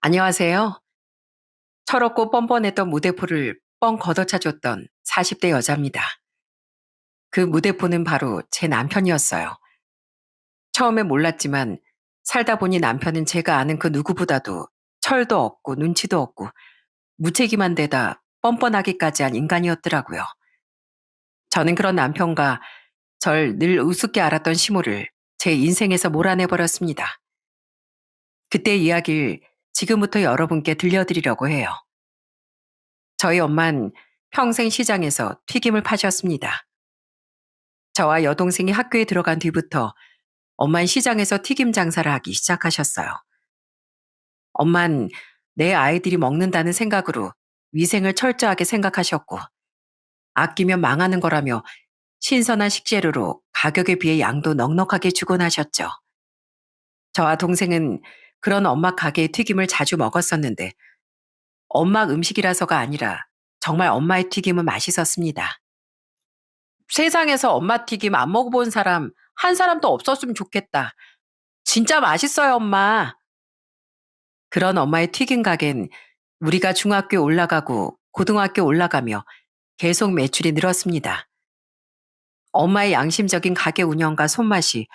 안녕하세요. 철없고 뻔뻔했던 무대포를 뻥 걷어차줬던 40대 여자입니다. 그 무대포는 바로 제 남편이었어요. 처음엔 몰랐지만 살다 보니 남편은 제가 아는 그 누구보다도 철도 없고 눈치도 없고 무책임한 데다 뻔뻔하기까지 한 인간이었더라고요. 저는 그런 남편과 절 늘 우습게 알았던 시모를 제 인생에서 몰아내버렸습니다. 그때 이야기를 지금부터 여러분께 들려드리려고 해요. 저희 엄만 평생 시장에서 튀김을 파셨습니다. 저와 여동생이 학교에 들어간 뒤부터 엄만 시장에서 튀김 장사를 하기 시작하셨어요. 엄만 내 아이들이 먹는다는 생각으로 위생을 철저하게 생각하셨고 아끼면 망하는 거라며 신선한 식재료로 가격에 비해 양도 넉넉하게 주곤 하셨죠. 저와 동생은 그런 엄마 가게의 튀김을 자주 먹었었는데 엄마 음식이라서가 아니라 정말 엄마의 튀김은 맛있었습니다. 세상에서 엄마 튀김 안 먹어본 사람 한 사람도 없었으면 좋겠다. 진짜 맛있어요, 엄마. 그런 엄마의 튀김 가게는 우리가 중학교 올라가고 고등학교 올라가며 계속 매출이 늘었습니다. 엄마의 양심적인 가게 운영과 손맛이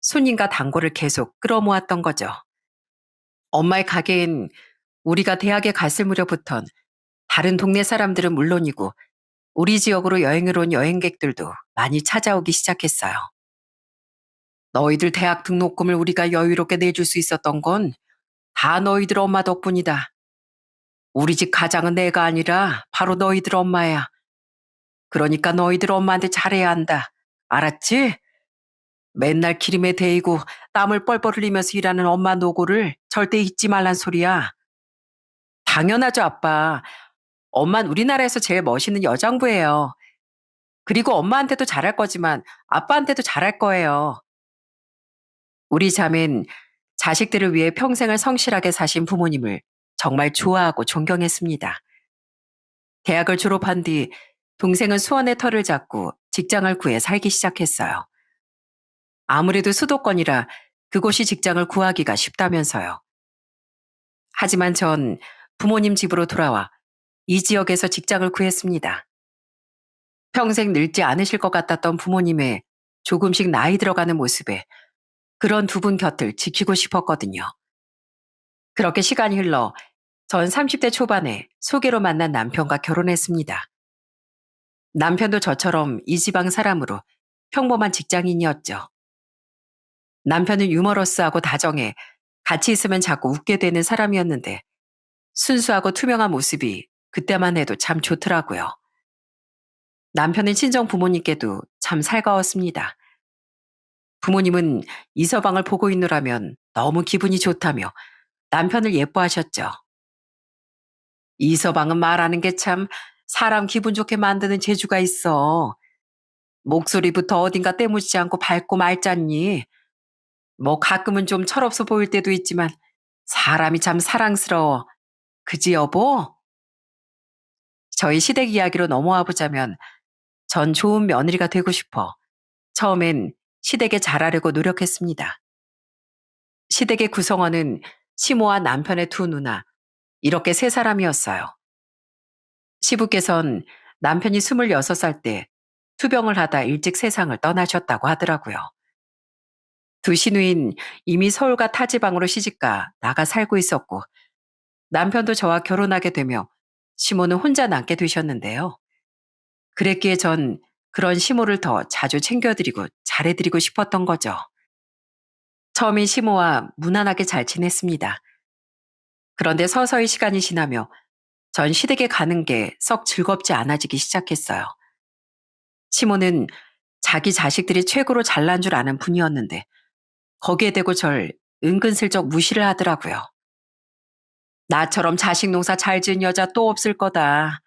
손님과 단골을 계속 끌어모았던 거죠. 엄마의 가게엔 우리가 대학에 갔을 무렵부턴 다른 동네 사람들은 물론이고 우리 지역으로 여행을 온 여행객들도 많이 찾아오기 시작했어요. 너희들 대학 등록금을 우리가 여유롭게 내줄 수 있었던 건 다 너희들 엄마 덕분이다. 우리 집 가장은 내가 아니라 바로 너희들 엄마야. 그러니까 너희들 엄마한테 잘해야 한다. 알았지? 맨날 기름에 데이고 땀을 뻘뻘 흘리면서 일하는 엄마 노고를 절대 잊지 말란 소리야. 당연하죠, 아빠. 엄마는 우리나라에서 제일 멋있는 여장부예요. 그리고 엄마한테도 잘할 거지만 아빠한테도 잘할 거예요. 우리 자매는 자식들을 위해 평생을 성실하게 사신 부모님을 정말 좋아하고 존경했습니다. 대학을 졸업한 뒤 동생은 수원의 터를 잡고 직장을 구해 살기 시작했어요. 아무래도 수도권이라 그곳이 직장을 구하기가 쉽다면서요. 하지만 전 부모님 집으로 돌아와 이 지역에서 직장을 구했습니다. 평생 늙지 않으실 것 같았던 부모님의 조금씩 나이 들어가는 모습에 그런 두 분 곁을 지키고 싶었거든요. 그렇게 시간이 흘러 전 30대 초반에 소개로 만난 남편과 결혼했습니다. 남편도 저처럼 이 지방 사람으로 평범한 직장인이었죠. 남편은 유머러스하고 다정해 같이 있으면 자꾸 웃게 되는 사람이었는데 순수하고 투명한 모습이 그때만 해도 참 좋더라고요. 남편은 친정 부모님께도 참 살가웠습니다. 부모님은 이서방을 보고 있노라면 너무 기분이 좋다며 남편을 예뻐하셨죠. 이서방은 말하는 게 참 사람 기분 좋게 만드는 재주가 있어. 목소리부터 어딘가 때묻지 않고 밝고 맑잖니. 뭐 가끔은 좀 철없어 보일 때도 있지만 사람이 참 사랑스러워. 그지 여보? 저희 시댁 이야기로 넘어와 보자면 전 좋은 며느리가 되고 싶어 처음엔 시댁에 잘하려고 노력했습니다. 시댁의 구성원은 시모와 남편의 두 누나, 이렇게 세 사람이었어요. 시부께선 남편이 26살 때 투병을 하다 일찍 세상을 떠나셨다고 하더라고요. 두 시누인 이미 서울과 타지방으로 시집가 나가 살고 있었고 남편도 저와 결혼하게 되며 시모는 혼자 남게 되셨는데요. 그랬기에 전 그런 시모를 더 자주 챙겨드리고 잘해드리고 싶었던 거죠. 처음엔 시모와 무난하게 잘 지냈습니다. 그런데 서서히 시간이 지나며 전 시댁에 가는 게 썩 즐겁지 않아지기 시작했어요. 시모는 자기 자식들이 최고로 잘난 줄 아는 분이었는데 거기에 대고 절 은근슬쩍 무시를 하더라고요. 나처럼 자식 농사 잘 지은 여자 또 없을 거다.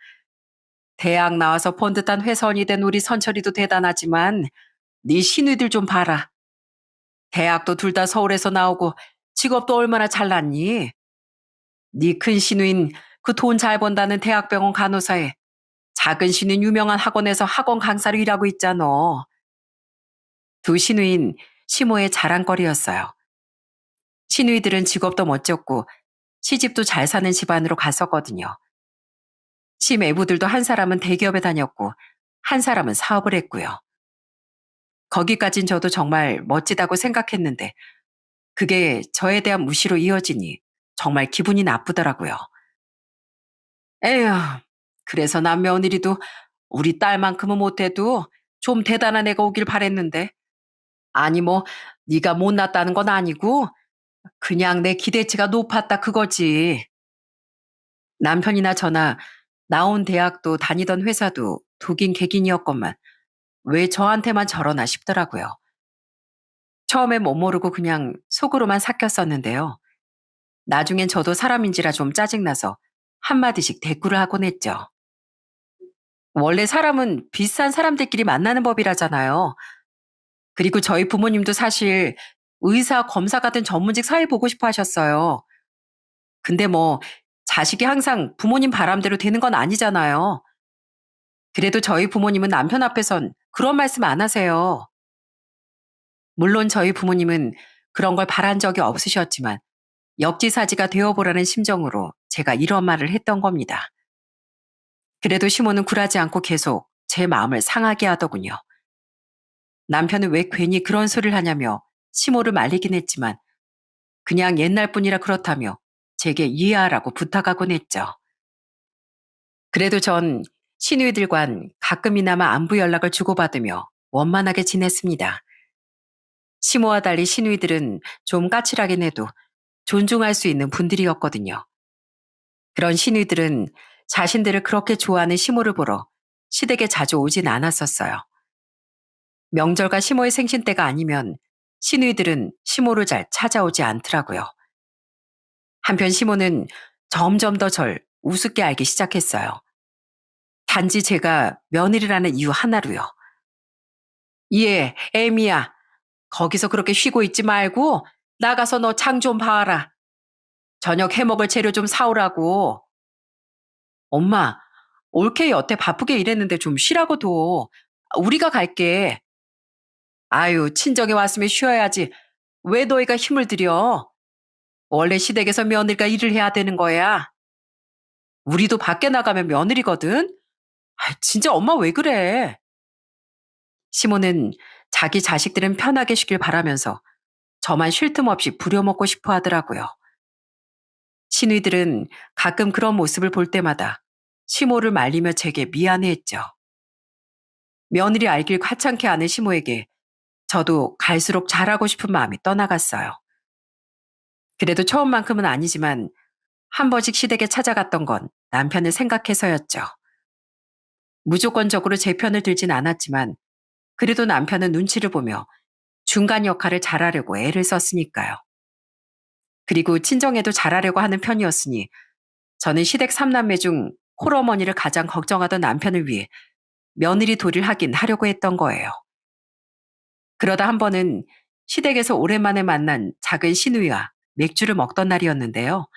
대학 나와서 번듯한 회사원이 된 우리 선철이도 대단하지만 네 시누이들 좀 봐라. 대학도 둘 다 서울에서 나오고 직업도 얼마나 잘났니? 네 큰 시누인 그 돈 잘 번다는 대학병원 간호사에 작은 시누인 유명한 학원에서 학원 강사로 일하고 있잖아. 두 시누인 시모의 자랑거리였어요. 시누이들은 직업도 멋졌고 시집도 잘 사는 집안으로 갔었거든요. 시매부들도 한 사람은 대기업에 다녔고 한 사람은 사업을 했고요. 거기까진 저도 정말 멋지다고 생각했는데 그게 저에 대한 무시로 이어지니 정말 기분이 나쁘더라고요. 에휴, 그래서 난 며느리도 우리 딸만큼은 못해도 좀 대단한 애가 오길 바랬는데 아니 뭐 네가 못났다는 건 아니고 그냥 내 기대치가 높았다 그거지. 남편이나 저나 나온 대학도 다니던 회사도 독인 객인이었건만 왜 저한테만 저러나 싶더라고요. 처음엔 못 모르고 그냥 속으로만 삭혔었는데요. 나중엔 저도 사람인지라 좀 짜증나서 한마디씩 대꾸를 하곤 했죠. 원래 사람은 비슷한 사람들끼리 만나는 법이라잖아요. 그리고 저희 부모님도 사실 의사, 검사 같은 전문직 사회 보고 싶어 하셨어요. 근데 뭐 자식이 항상 부모님 바람대로 되는 건 아니잖아요. 그래도 저희 부모님은 남편 앞에선 그런 말씀 안 하세요. 물론 저희 부모님은 그런 걸 바란 적이 없으셨지만 역지사지가 되어보라는 심정으로 제가 이런 말을 했던 겁니다. 그래도 시모는 굴하지 않고 계속 제 마음을 상하게 하더군요. 남편은 왜 괜히 그런 소리를 하냐며 시모를 말리긴 했지만 그냥 옛날 분이라 그렇다며 제게 이해하라고 부탁하곤 했죠. 그래도 전 시누이들과는 가끔이나마 안부 연락을 주고받으며 원만하게 지냈습니다. 시모와 달리 시누이들은 좀 까칠하긴 해도 존중할 수 있는 분들이었거든요. 그런 시누이들은 자신들을 그렇게 좋아하는 시모를 보러 시댁에 자주 오진 않았었어요. 명절과 시모의 생신 때가 아니면 시누이들은 시모를 잘 찾아오지 않더라고요. 한편 시모는 점점 더 절 우습게 알기 시작했어요. 단지 제가 며느리라는 이유 하나로요. 예, 애미야. 거기서 그렇게 쉬고 있지 말고 나가서 너 장 좀 봐라. 저녁 해먹을 재료 좀 사오라고. 엄마, 올케 여태 바쁘게 일했는데 좀 쉬라고 둬. 우리가 갈게. 아유, 친정에 왔으면 쉬어야지. 왜 너희가 힘을 들여? 원래 시댁에서 며느리가 일을 해야 되는 거야. 우리도 밖에 나가면 며느리거든. 아, 진짜 엄마 왜 그래? 시모는 자기 자식들은 편하게 쉬길 바라면서 저만 쉴 틈 없이 부려먹고 싶어 하더라고요. 시누이들은 가끔 그런 모습을 볼 때마다 시모를 말리며 제게 미안해했죠. 며느리 알길 과찮게 아는 시모에게 저도 갈수록 잘하고 싶은 마음이 떠나갔어요. 그래도 처음만큼은 아니지만 한 번씩 시댁에 찾아갔던 건 남편을 생각해서였죠. 무조건적으로 제 편을 들진 않았지만 그래도 남편은 눈치를 보며 중간 역할을 잘하려고 애를 썼으니까요. 그리고 친정에도 잘하려고 하는 편이었으니 저는 시댁 3남매 중 홀어머니를 가장 걱정하던 남편을 위해 며느리 도리를 하긴 하려고 했던 거예요. 그러다 한 번은 시댁에서 오랜만에 만난 작은 시누이와 맥주를 먹던 날이었는데요.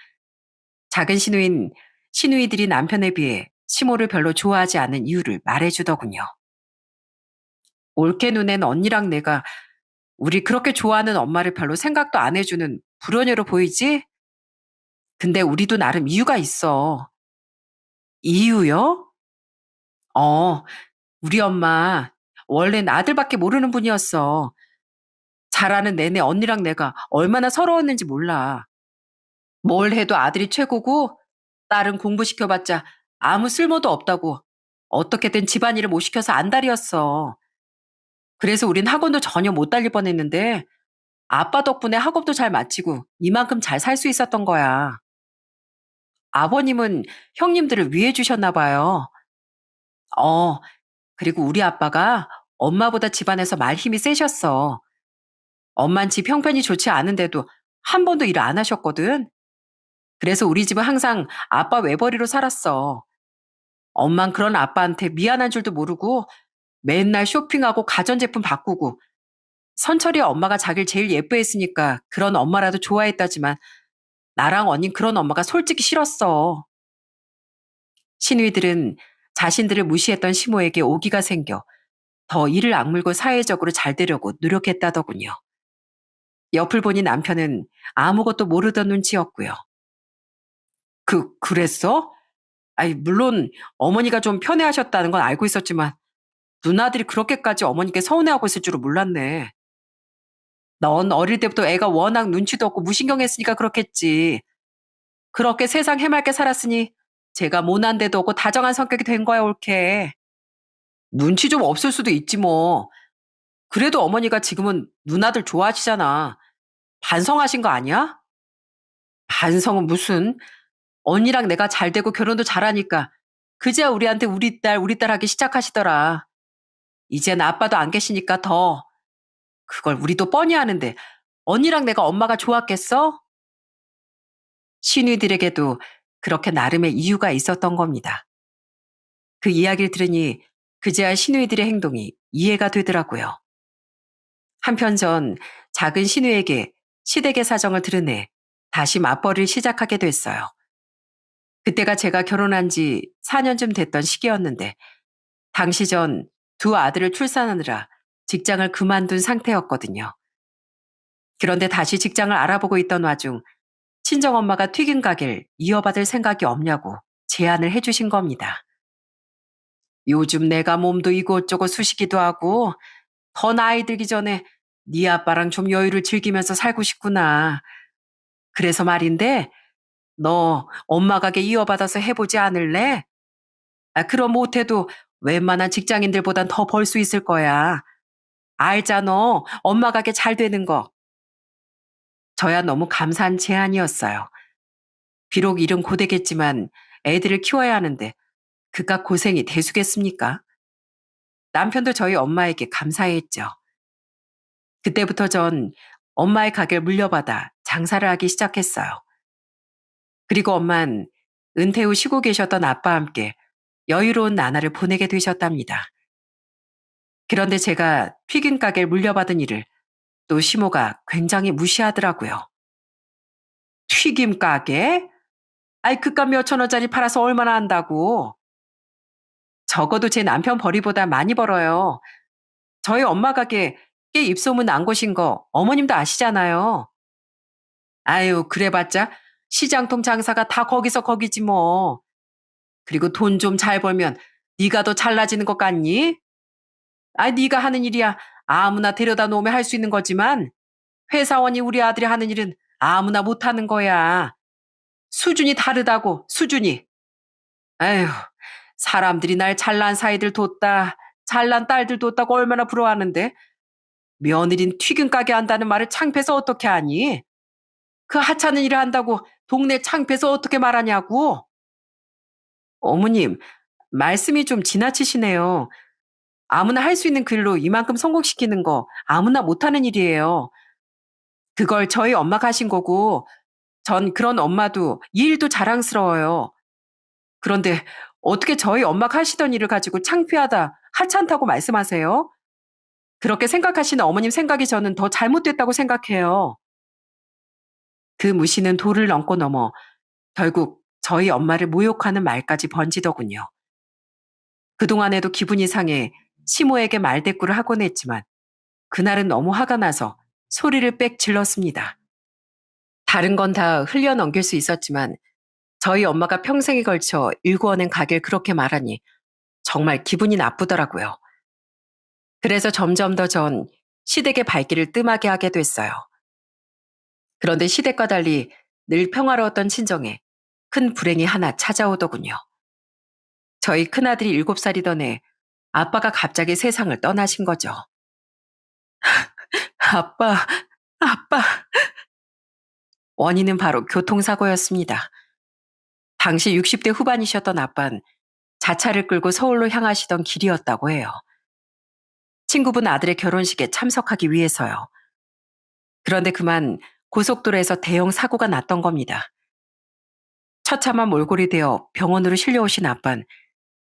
작은 시누인 시누이들이 남편에 비해 시모를 별로 좋아하지 않는 이유를 말해주더군요. 올케 눈엔 언니랑 내가 우리 그렇게 좋아하는 엄마를 별로 생각도 안 해주는 불효녀로 보이지? 근데 우리도 나름 이유가 있어. 이유요? 어, 우리 엄마 원래는 아들밖에 모르는 분이었어. 자라는 내내 언니랑 내가 얼마나 서러웠는지 몰라. 뭘 해도 아들이 최고고 딸은 공부시켜봤자 아무 쓸모도 없다고 어떻게든 집안일을 못 시켜서 안달이었어. 그래서 우린 학원도 전혀 못 다닐 뻔했는데 아빠 덕분에 학업도 잘 마치고 이만큼 잘 살 수 있었던 거야. 아버님은 형님들을 위해 주셨나 봐요. 어, 그리고 우리 아빠가 엄마보다 집안에서 말 힘이 세셨어. 엄만 집 형편이 좋지 않은데도 한 번도 일 안 하셨거든. 그래서 우리 집은 항상 아빠 외벌이로 살았어. 엄만 그런 아빠한테 미안한 줄도 모르고 맨날 쇼핑하고 가전제품 바꾸고 선철이 엄마가 자기를 제일 예뻐했으니까 그런 엄마라도 좋아했다지만 나랑 언닌 그런 엄마가 솔직히 싫었어. 시누이들은 자신들을 무시했던 시모에게 오기가 생겨 더 이를 악물고 사회적으로 잘 되려고 노력했다더군요. 옆을 보니 남편은 아무것도 모르던 눈치였고요. 그랬어? 아이, 물론 어머니가 좀 편애하셨다는 건 알고 있었지만 누나들이 그렇게까지 어머니께 서운해하고 있을 줄은 몰랐네. 넌 어릴 때부터 애가 워낙 눈치도 없고 무신경했으니까 그렇겠지. 그렇게 세상 해맑게 살았으니 제가 모난 데도 없고 다정한 성격이 된 거야, 옳게. 눈치 좀 없을 수도 있지 뭐. 그래도 어머니가 지금은 누나들 좋아하시잖아. 반성하신 거 아니야? 반성은 무슨? 언니랑 내가 잘 되고 결혼도 잘하니까 그제야 우리한테 우리 딸 하기 시작하시더라. 이젠 아빠도 안 계시니까 더. 그걸 우리도 뻔히 아는데 언니랑 내가 엄마가 좋았겠어? 시누이들에게도 그렇게 나름의 이유가 있었던 겁니다. 그 이야기를 들으니 그제야 시누이들의 행동이 이해가 되더라고요. 한편 전 작은 시누에게 시댁의 사정을 들으내 다시 맞벌이를 시작하게 됐어요. 그때가 제가 결혼한 지 4년쯤 됐던 시기였는데 당시 전 두 아들을 출산하느라 직장을 그만둔 상태였거든요. 그런데 다시 직장을 알아보고 있던 와중 친정엄마가 튀김 가게를 이어받을 생각이 없냐고 제안을 해주신 겁니다. 요즘 내가 몸도 이곳저곳 쑤시기도 하고 더 나이 들기 전에 네 아빠랑 좀 여유를 즐기면서 살고 싶구나. 그래서 말인데 너 엄마 가게 이어받아서 해보지 않을래? 그럼 못해도 웬만한 직장인들보단 더 벌 수 있을 거야. 알잖아. 엄마 가게 잘 되는 거. 저야 너무 감사한 제안이었어요. 비록 일은 고되겠지만 애들을 키워야 하는데 그깟 고생이 대수겠습니까? 남편도 저희 엄마에게 감사했죠. 그때부터 전 엄마의 가게를 물려받아 장사를 하기 시작했어요. 그리고 엄만 은퇴 후 쉬고 계셨던 아빠와 함께 여유로운 나날을 보내게 되셨답니다. 그런데 제가 튀김 가게를 물려받은 일을 또 시모가 굉장히 무시하더라고요. 튀김 가게? 아이, 그깟 몇천 원짜리 팔아서 얼마나 한다고. 적어도 제 남편 벌이보다 많이 벌어요. 저희 엄마 가게 꽤 입소문 난 곳인 거 어머님도 아시잖아요. 아유, 그래봤자 시장통 장사가 다 거기서 거기지 뭐. 그리고 돈 좀 잘 벌면 네가 더 잘나지는 것 같니? 아, 네가 하는 일이야 아무나 데려다 놓으면 할 수 있는 거지만 회사원이 우리 아들이 하는 일은 아무나 못하는 거야. 수준이 다르다고, 수준이. 에휴, 사람들이 날 잘난 사이들 뒀다, 잘난 딸들 뒀다고 얼마나 부러워하는데 며느린 튀김 가게 한다는 말을 창피해서 어떻게 하니? 그 하찮은 일을 한다고 동네 창피해서 어떻게 말하냐고? 어머님, 말씀이 좀 지나치시네요. 아무나 할 수 있는 글로 이만큼 성공시키는 거 아무나 못하는 일이에요. 그걸 저희 엄마가 하신 거고 전 그런 엄마도 이 일도 자랑스러워요. 그런데 어떻게 저희 엄마가 하시던 일을 가지고 창피하다, 하찮다고 말씀하세요? 그렇게 생각하시는 어머님 생각이 저는 더 잘못됐다고 생각해요. 그 무시는 도를 넘고 넘어 결국 저희 엄마를 모욕하는 말까지 번지더군요. 그동안에도 기분이 상해 시모에게 말대꾸를 하곤 했지만 그날은 너무 화가 나서 소리를 빽 질렀습니다. 다른 건 다 흘려넘길 수 있었지만 저희 엄마가 평생에 걸쳐 일구어낸 가게를 그렇게 말하니 정말 기분이 나쁘더라고요. 그래서 점점 더 전 시댁의 발길을 뜸하게 하게 됐어요. 그런데 시댁과 달리 늘 평화로웠던 친정에 큰 불행이 하나 찾아오더군요. 저희 큰아들이 7살이던 해 아빠가 갑자기 세상을 떠나신 거죠. 아빠, 아빠. 원인은 바로 교통사고였습니다. 당시 60대 후반이셨던 아빠는 자차를 끌고 서울로 향하시던 길이었다고 해요. 친구분 아들의 결혼식에 참석하기 위해서요. 그런데 그만 고속도로에서 대형 사고가 났던 겁니다. 처참한 몰골이 되어 병원으로 실려오신 아빠는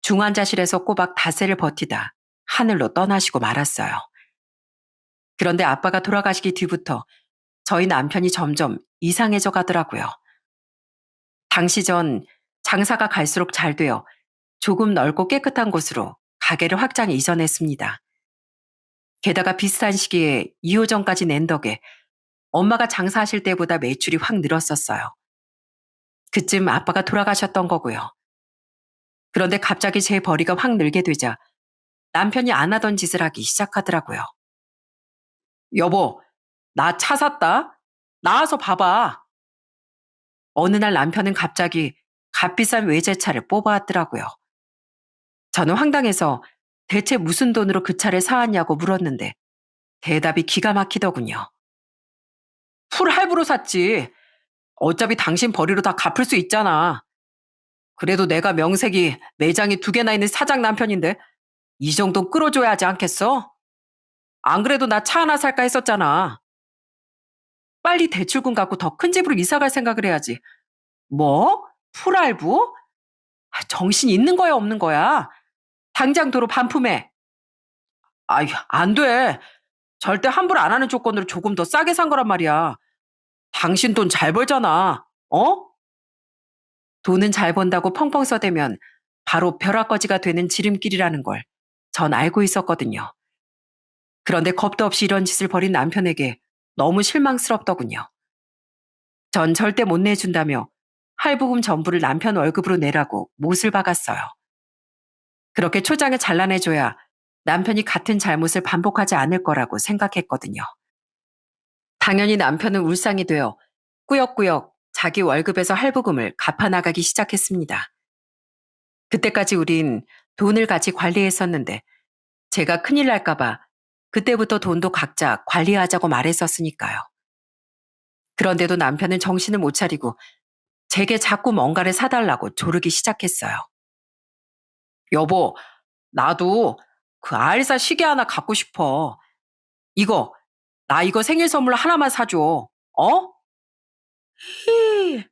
중환자실에서 꼬박 닷새를 버티다 하늘로 떠나시고 말았어요. 그런데 아빠가 돌아가시기 뒤부터 저희 남편이 점점 이상해져 가더라고요. 당시 전 장사가 갈수록 잘 되어 조금 넓고 깨끗한 곳으로 가게를 확장 이전했습니다. 게다가 비슷한 시기에 2호점까지 낸 덕에 엄마가 장사하실 때보다 매출이 확 늘었었어요. 그쯤 아빠가 돌아가셨던 거고요. 그런데 갑자기 제 벌이가 확 늘게 되자 남편이 안 하던 짓을 하기 시작하더라고요. 여보, 나 차 샀다. 나와서 봐봐. 어느 날 남편은 갑자기 값비싼 외제차를 뽑아왔더라고요. 저는 황당해서 대체 무슨 돈으로 그 차를 사왔냐고 물었는데 대답이 기가 막히더군요. 풀 할부로 샀지. 어차피 당신 벌이로 다 갚을 수 있잖아. 그래도 내가 명색이 매장이 2개나 있는 사장 남편인데 이 정도 끌어줘야 하지 않겠어? 안 그래도 나 차 하나 살까 했었잖아. 빨리 대출금 갖고 더 큰 집으로 이사 갈 생각을 해야지. 뭐? 풀알부? 정신 있는 거야, 없는 거야? 당장 도로 반품해. 아휴, 안 돼. 절대 환불 안 하는 조건으로 조금 더 싸게 산 거란 말이야. 당신 돈 잘 벌잖아. 어? 돈은 잘 번다고 펑펑 써대면 바로 벼락거지가 되는 지름길이라는 걸 전 알고 있었거든요. 그런데 겁도 없이 이런 짓을 벌인 남편에게 너무 실망스럽더군요. 전 절대 못 내준다며 할부금 전부를 남편 월급으로 내라고 못을 박았어요. 그렇게 초장을 잘라내줘야 남편이 같은 잘못을 반복하지 않을 거라고 생각했거든요. 당연히 남편은 울상이 되어 꾸역꾸역 자기 월급에서 할부금을 갚아나가기 시작했습니다. 그때까지 우린 돈을 같이 관리했었는데 제가 큰일 날까봐 그때부터 돈도 각자 관리하자고 말했었으니까요. 그런데도 남편은 정신을 못 차리고 제게 자꾸 뭔가를 사달라고 조르기 시작했어요. 여보, 나도 그 알사 시계 하나 갖고 싶어. 이거, 나 이거 생일 선물로 하나만 사줘. 어? 히,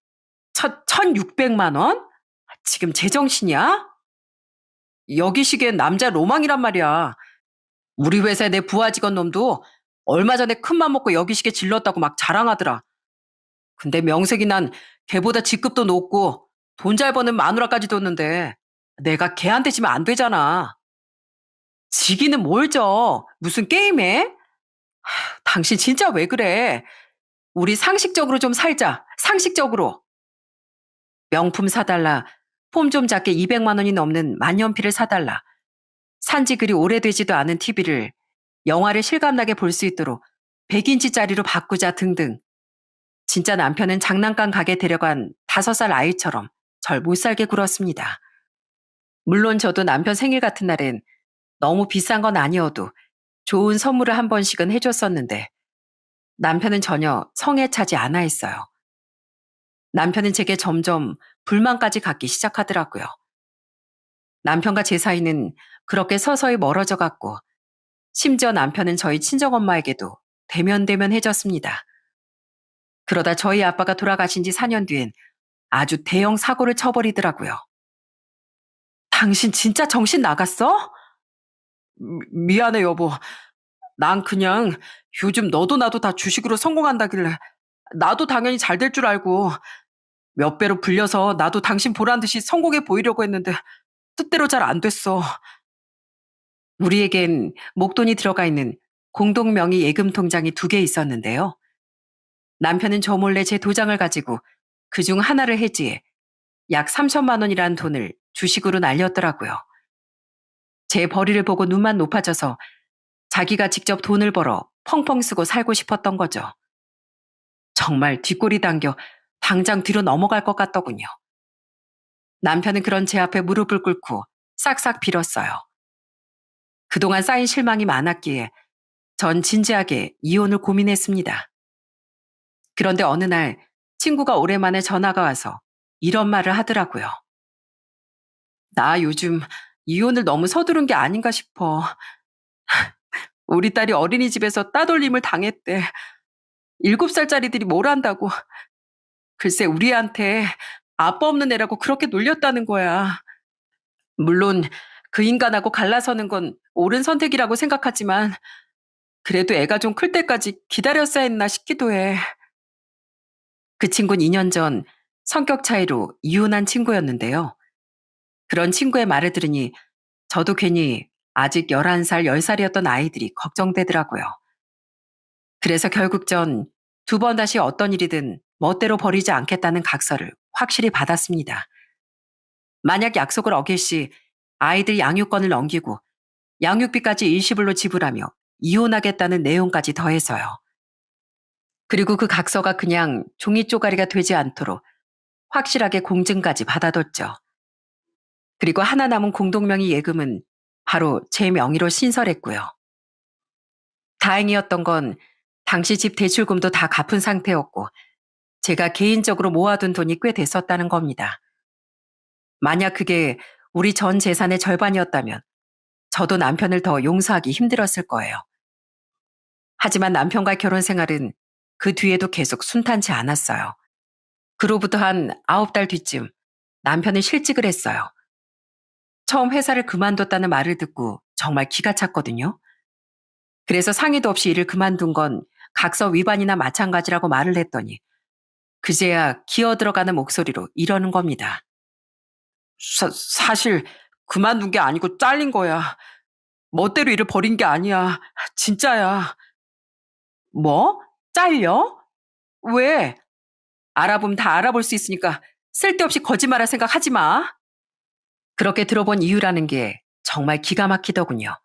1,600만 원? 지금 제정신이야? 여기 시계는 남자 로망이란 말이야. 우리 회사의 내 부하 직원 놈도 얼마 전에 큰맘 먹고 여기 시계 질렀다고 막 자랑하더라. 근데 명색이 난 걔보다 직급도 높고 돈 잘 버는 마누라까지 뒀는데 내가 걔한테 지면 안 되잖아. 지기는 뭘 져? 무슨 게임해? 당신 진짜 왜 그래? 우리 상식적으로 좀 살자. 상식적으로. 명품 사달라. 폼 좀 작게 200만 원이 넘는 만년필을 사달라. 산지 그리 오래되지도 않은 TV를 영화를 실감나게 볼 수 있도록 100인치짜리로 바꾸자 등등. 진짜 남편은 장난감 가게 데려간 5살 아이처럼 절 못살게 굴었습니다. 물론 저도 남편 생일 같은 날엔 너무 비싼 건 아니어도 좋은 선물을 한 번씩은 해줬었는데 남편은 전혀 성에 차지 않아 했어요. 남편은 제게 점점 불만까지 갖기 시작하더라고요. 남편과 제 사이는 그렇게 서서히 멀어져 갔고 심지어 남편은 저희 친정엄마에게도 대면대면해졌습니다. 그러다 저희 아빠가 돌아가신 지 4년 뒤엔 아주 대형 사고를 쳐버리더라고요. 당신 진짜 정신 나갔어? 미안해 여보. 난 그냥 요즘 너도 나도 다 주식으로 성공한다길래 나도 당연히 잘 될 줄 알고 몇 배로 불려서 나도 당신 보란 듯이 성공해 보이려고 했는데 뜻대로 잘 안 됐어. 우리에겐 목돈이 들어가 있는 공동명의 예금 통장이 2개 있었는데요. 남편은 저 몰래 제 도장을 가지고 그중 하나를 해지해 약 3천만 원이란 돈을 주식으로 날렸더라고요. 제 벌이를 보고 눈만 높아져서 자기가 직접 돈을 벌어 펑펑 쓰고 살고 싶었던 거죠. 정말 뒷골이 당겨 당장 뒤로 넘어갈 것 같더군요. 남편은 그런 제 앞에 무릎을 꿇고 싹싹 빌었어요. 그동안 쌓인 실망이 많았기에 전 진지하게 이혼을 고민했습니다. 그런데 어느 날 친구가 오랜만에 전화가 와서 이런 말을 하더라고요. 나 요즘 이혼을 너무 서두른 게 아닌가 싶어. 우리 딸이 어린이집에서 따돌림을 당했대. 7살짜리들이 뭘 안다고. 글쎄 우리한테 아빠 없는 애라고 그렇게 놀렸다는 거야. 물론 그 인간하고 갈라서는 건 옳은 선택이라고 생각하지만 그래도 애가 좀 클 때까지 기다렸어야 했나 싶기도 해. 그 친구는 2년 전 성격 차이로 이혼한 친구였는데요. 그런 친구의 말을 들으니 저도 괜히 아직 11살, 10살이었던 아이들이 걱정되더라고요. 그래서 결국 전 2번 다시 어떤 일이든 멋대로 버리지 않겠다는 각서를 확실히 받았습니다. 만약 약속을 어길 시 아이들 양육권을 넘기고 양육비까지 일시불로 지불하며 이혼하겠다는 내용까지 더해서요. 그리고 그 각서가 그냥 종이 쪼가리가 되지 않도록 확실하게 공증까지 받아뒀죠. 그리고 하나 남은 공동명의 예금은 바로 제 명의로 신설했고요. 다행이었던 건 당시 집 대출금도 다 갚은 상태였고 제가 개인적으로 모아둔 돈이 꽤 됐었다는 겁니다. 만약 그게 우리 전 재산의 절반이었다면 저도 남편을 더 용서하기 힘들었을 거예요. 하지만 남편과 결혼 생활은 그 뒤에도 계속 순탄치 않았어요. 그로부터 한 9달 뒤쯤 남편이 실직을 했어요. 처음 회사를 그만뒀다는 말을 듣고 정말 기가 찼거든요. 그래서 상의도 없이 일을 그만둔 건 각서 위반이나 마찬가지라고 말을 했더니 그제야 기어 들어가는 목소리로 이러는 겁니다. 사실 그만둔 게 아니고 잘린 거야. 멋대로 일을 버린 게 아니야. 진짜야. 뭐? 잘려? 왜? 알아보면 다 알아볼 수 있으니까 쓸데없이 거짓말할 생각 하지 마. 그렇게 들어본 이유라는 게 정말 기가 막히더군요.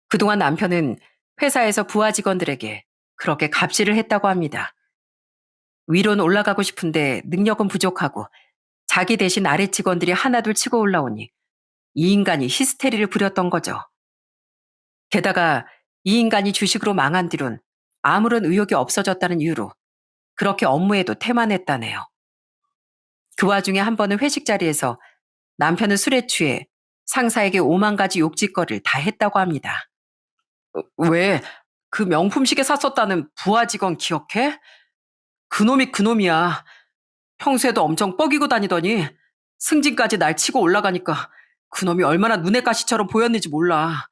그동안 남편은 회사에서 부하 직원들에게 그렇게 갑질을 했다고 합니다. 위로는 올라가고 싶은데 능력은 부족하고 자기 대신 아래 직원들이 하나둘 치고 올라오니 이 인간이 히스테리를 부렸던 거죠. 게다가 이 인간이 주식으로 망한 뒤론 아무런 의욕이 없어졌다는 이유로 그렇게 업무에도 태만했다네요. 그 와중에 한 번은 회식 자리에서 남편은 술에 취해 상사에게 5만 가지 욕짓거리를 다 했다고 합니다. 왜? 그 명품 시계 샀었다는 부하 직원 기억해? 그놈이 그놈이야. 평소에도 엄청 뻐기고 다니더니 승진까지 날 치고 올라가니까 그놈이 얼마나 눈의 가시처럼 보였는지 몰라.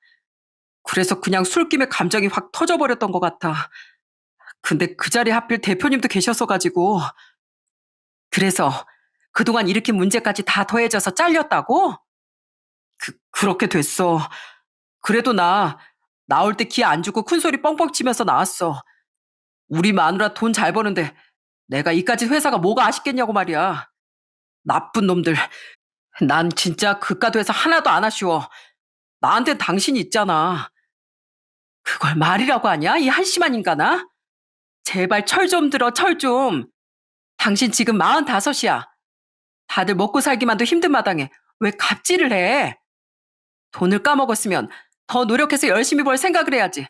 그래서 그냥 술김에 감정이 확 터져버렸던 것 같아. 근데 그 자리에 하필 대표님도 계셨어가지고. 그래서 그동안 일으킨 문제까지 다 더해져서 잘렸다고? 그렇게 됐어. 그래도 나 나올 때 기회 안 주고 큰소리 뻥뻥 치면서 나왔어. 우리 마누라 돈 잘 버는데 내가 이까지 회사가 뭐가 아쉽겠냐고 말이야. 나쁜 놈들. 난 진짜 그깟 회사 하나도 안 아쉬워. 나한텐 당신이 있잖아. 그걸 말이라고 하냐? 이 한심한 인간아? 제발 철 좀 들어, 철 좀. 당신 지금 45이야. 다들 먹고 살기만도 힘든 마당에 왜 갑질을 해? 돈을 까먹었으면 더 노력해서 열심히 벌 생각을 해야지.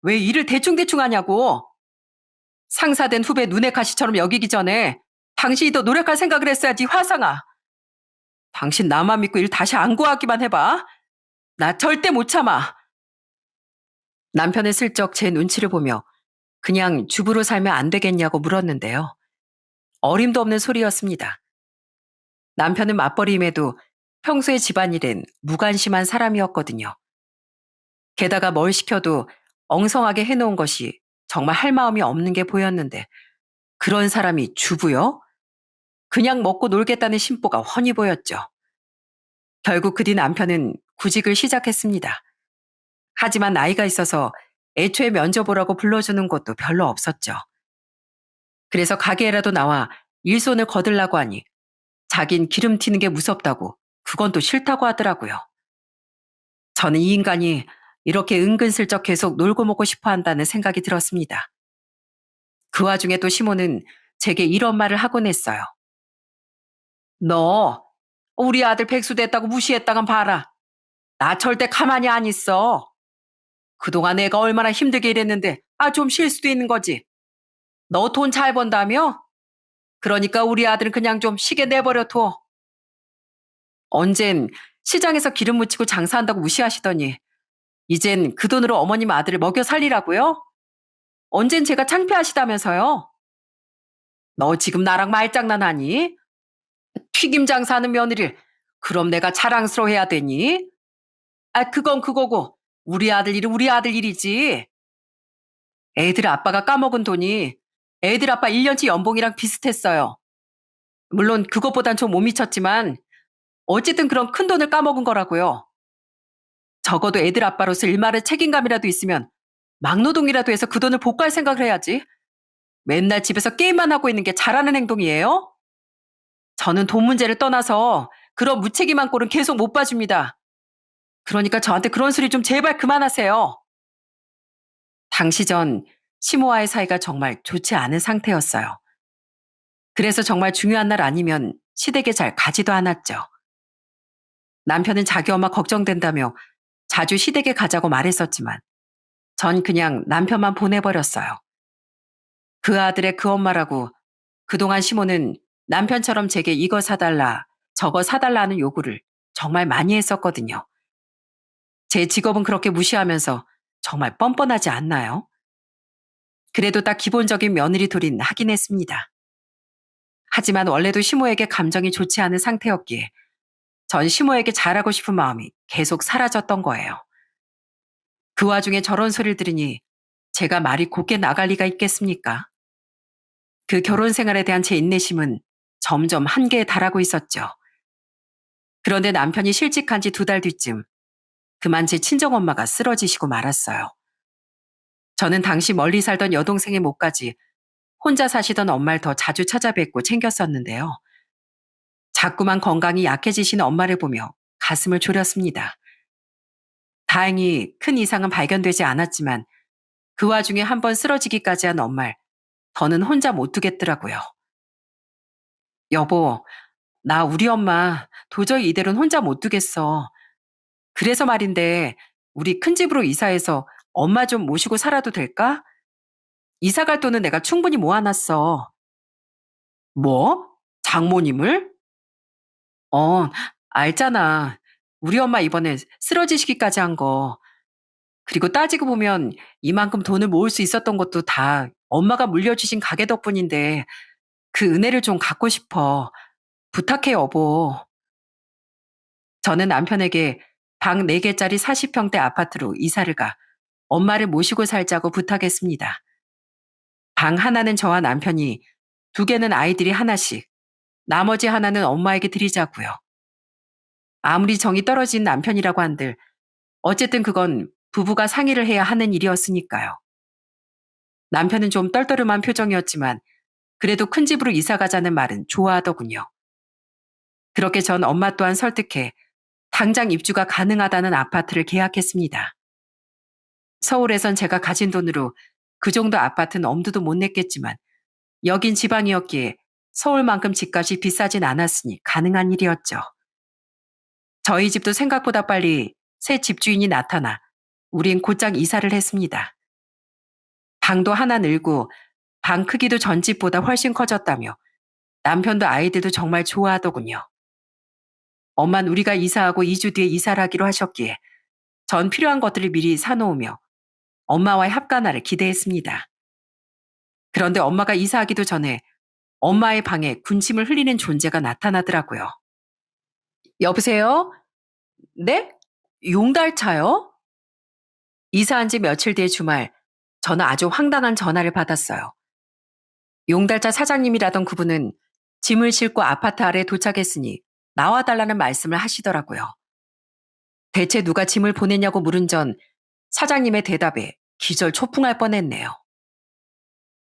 왜 일을 대충대충 하냐고. 상사된 후배 눈의 가시처럼 여기기 전에 당신이 더 노력할 생각을 했어야지, 화상아. 당신 나만 믿고 일 다시 안 구하기만 해봐. 나 절대 못 참아. 남편은 슬쩍 제 눈치를 보며 그냥 주부로 살면 안 되겠냐고 물었는데요. 어림도 없는 소리였습니다. 남편은 맞벌이임에도 평소에 집안일엔 무관심한 사람이었거든요. 게다가 뭘 시켜도 엉성하게 해놓은 것이 정말 할 마음이 없는 게 보였는데 그런 사람이 주부요? 그냥 먹고 놀겠다는 심보가 훤히 보였죠. 결국 그 뒤 남편은 구직을 시작했습니다. 하지만 나이가 있어서 애초에 면접 보라고 불러주는 곳도 별로 없었죠. 그래서 가게에라도 나와 일손을 거들라고 하니 자긴 기름 튀는 게 무섭다고 그건 또 싫다고 하더라고요. 저는 이 인간이 이렇게 은근슬쩍 계속 놀고 먹고 싶어 한다는 생각이 들었습니다. 그 와중에 또 시모는 제게 이런 말을 하곤 했어요. 너 우리 아들 백수 됐다고 무시했다간 봐라. 나 절대 가만히 안 있어. 그동안 내가 얼마나 힘들게 일했는데 좀 쉴 수도 있는 거지. 너 돈 잘 번다며? 그러니까 우리 아들은 그냥 좀 쉬게 내버려 둬. 언젠 시장에서 기름 묻히고 장사한다고 무시하시더니 이젠 그 돈으로 어머님 아들을 먹여 살리라고요? 언젠 제가 창피하시다면서요? 너 지금 나랑 말장난하니? 튀김 장사하는 며느리를 그럼 내가 자랑스러워해야 되니? 그건 그거고 우리 아들 일은 우리 아들 일이지. 애들 아빠가 까먹은 돈이 애들 아빠 1년치 연봉이랑 비슷했어요. 물론 그것보단 좀 못 미쳤지만 어쨌든 그런 큰 돈을 까먹은 거라고요. 적어도 애들 아빠로서 일말의 책임감이라도 있으면 막노동이라도 해서 그 돈을 복구할 생각을 해야지. 맨날 집에서 게임만 하고 있는 게 잘하는 행동이에요? 저는 돈 문제를 떠나서 그런 무책임한 꼴은 계속 못 봐줍니다. 그러니까 저한테 그런 소리 좀 제발 그만하세요. 당시 전 시모와의 사이가 정말 좋지 않은 상태였어요. 그래서 정말 중요한 날 아니면 시댁에 잘 가지도 않았죠. 남편은 자기 엄마 걱정된다며 자주 시댁에 가자고 말했었지만 전 그냥 남편만 보내버렸어요. 그 아들의 그 엄마라고 그동안 시모는 남편처럼 제게 이거 사달라, 저거 사달라 하는 요구를 정말 많이 했었거든요. 제 직업은 그렇게 무시하면서 정말 뻔뻔하지 않나요? 그래도 딱 기본적인 며느리 도리는 하긴 했습니다. 하지만 원래도 시모에게 감정이 좋지 않은 상태였기에 전 시모에게 잘하고 싶은 마음이 계속 사라졌던 거예요. 그 와중에 저런 소리를 들으니 제가 말이 곱게 나갈 리가 있겠습니까? 그 결혼 생활에 대한 제 인내심은 점점 한계에 달하고 있었죠. 그런데 남편이 실직한 지 2달 뒤쯤 그만 제 친정엄마가 쓰러지시고 말았어요. 저는 당시 멀리 살던 여동생의 몫까지 혼자 사시던 엄마를 더 자주 찾아뵙고 챙겼었는데요. 자꾸만 건강이 약해지시는 엄마를 보며 가슴을 졸였습니다. 다행히 큰 이상은 발견되지 않았지만 그 와중에 한 번 쓰러지기까지 한 엄마를 더는 혼자 못 두겠더라고요. 여보, 나 우리 엄마 도저히 이대로는 혼자 못 두겠어. 그래서 말인데 우리 큰 집으로 이사해서 엄마 좀 모시고 살아도 될까? 이사 갈 돈은 내가 충분히 모아놨어. 뭐? 장모님을? 어, 알잖아. 우리 엄마 이번에 쓰러지시기까지 한 거. 그리고 따지고 보면 이만큼 돈을 모을 수 있었던 것도 다 엄마가 물려주신 가게 덕분인데 그 은혜를 좀 갖고 싶어. 부탁해, 여보. 저는 남편에게 방 4개짜리 40평대 아파트로 이사를 가 엄마를 모시고 살자고 부탁했습니다. 방 하나는 저와 남편이, 2개는 아이들이 하나씩, 나머지 하나는 엄마에게 드리자고요. 아무리 정이 떨어진 남편이라고 한들 어쨌든 그건 부부가 상의를 해야 하는 일이었으니까요. 남편은 좀 떨떠름한 표정이었지만 그래도 큰 집으로 이사 가자는 말은 좋아하더군요. 그렇게 전 엄마 또한 설득해 당장 입주가 가능하다는 아파트를 계약했습니다. 서울에선 제가 가진 돈으로 그 정도 아파트는 엄두도 못 냈겠지만 여긴 지방이었기에 서울만큼 집값이 비싸진 않았으니 가능한 일이었죠. 저희 집도 생각보다 빨리 새 집주인이 나타나 우린 곧장 이사를 했습니다. 방도 하나 늘고 방 크기도 전 집보다 훨씬 커졌다며 남편도 아이들도 정말 좋아하더군요. 엄만 우리가 이사하고 2주 뒤에 이사를 하기로 하셨기에 전 필요한 것들을 미리 사놓으며 엄마와의 합가나를 기대했습니다. 그런데 엄마가 이사하기도 전에 엄마의 방에 군침을 흘리는 존재가 나타나더라고요. 여보세요? 네? 용달차요? 이사한 지 며칠 뒤의 주말, 저는 아주 황당한 전화를 받았어요. 용달차 사장님이라던 그분은 짐을 싣고 아파트 아래에 도착했으니 나와달라는 말씀을 하시더라고요. 대체 누가 짐을 보냈냐고 물은 전 사장님의 대답에 기절 초풍할 뻔했네요.